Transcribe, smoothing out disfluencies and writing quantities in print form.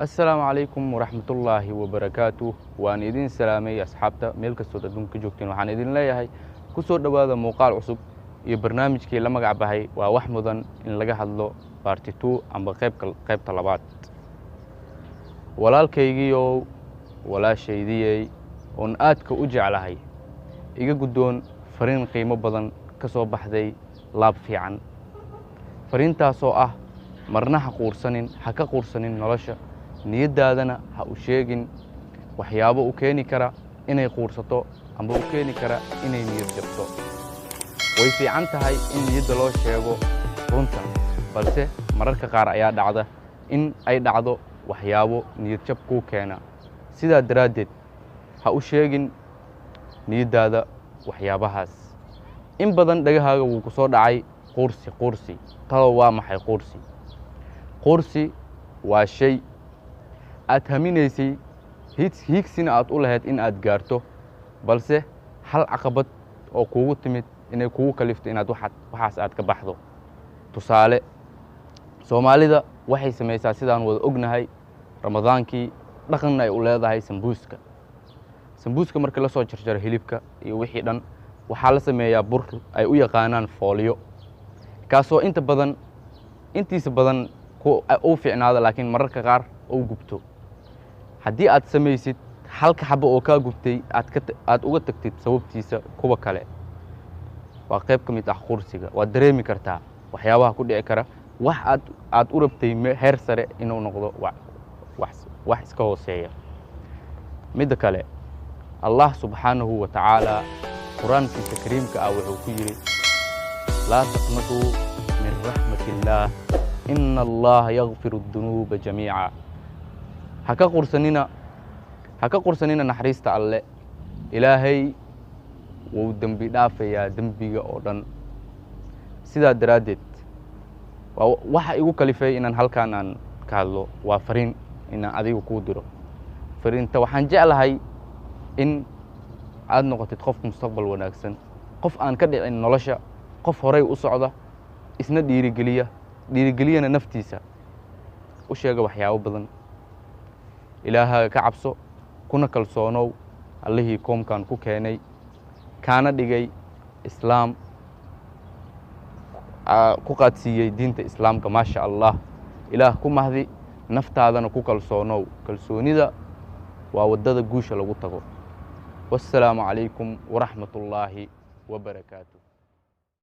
السلام عليكم ورحمة الله وبركاته. وأنا إذن سلامي أصحابتا ميل كستو دون كجوكتين وحان إذن ليهي كسور دوادا موقال عصب iyo barnaamijkii la magac bahay waa wax mudan in laga hadlo part 2 amba qaybta labaad. walaalkaygiiyo walaashaydiyay oon aadka u jeclahay iga guddoon fariin qiimo badan ka soo baxday laab fiican. fariintaasoo ah marna ha ka quursanin nolosha, niyadaadana ha u sheegin waxyaabo u keeni kara inay quursato amba u keeni kara inay niyad jabto. way fiican tahay in niyadda loo sheego runta, balse mararka qaar ayaa dhacda in ay dhacdo waxyaabo niyad jab kuu keena. sidaa daraaddeed ha u sheegin niyaddaada waxyaabahaas. in badan dhagahaaga wuu ku soo dhacay quursi. talo waa maxay quursi? quursi waa shay aad haminaysay hiigsina aad u lahayd in aad gaarto, balse hal caqabad oo kuugu timid inay kugu kalifto inaad waxaas aad ka baxdo. tusaale, Soomaalida waxay samaysaa sidaan wada ognahay Ramadaankii dhaqanna ay u leedahay sambuuska marka la soo jarjaro hilibka iyo wixii dhan waxaa la sameeyaa bur ay u yaqaanaan fooliyo, kaasoo intiisa badan u fiicnaada laakiin mararka qaar uu gubto. haddii aad samaysid halka xabo oo kaa gubtay aad uga tagtid sababtiisa kuwa kale, waa qayb ka mid ah quursiga. waad dareemi kartaa waxyaabaha ku dhici kara wax aad u rabtay heer sare inuu noqdo wax iska hooseeya. midda kale, Allah subxaanahu wa tacaala quraankiisa kariimka ah wuxuu ku yidhi laa taqnatuu min raxmatillaah ina allaha yakfiru dunuuba jamiica. ha ka qursanina naxariista alle, ilaahay wuu dembi dhaafayaa dembiga oo dhan. sidaa daraaddeed waxa igu kalifay inaan halkaan aan ka hadlo waa fariin inaan adiga kuu diro. fariinta waxaan jeclahay in aad noqotid qof mustaqbal wanaagsan, qof aan ka dhicin nolosha, qof horay u socda, isna dhiirigeliyana naftiisa. u sheega waxyaabo badan, ilaahaaga ka cabso, kuna kalsoonow allihii koomkan ku keenay, kaana dhigay islaam, ku qaadsiiyey diinta islaamka. maasha allah, ilaah ku mahdi, naftaadana ku kalsoonow. kalsoonida waa waddada guusha lagu tago. wassalaamu calaykum waraxmatullaahi wabarakaatu.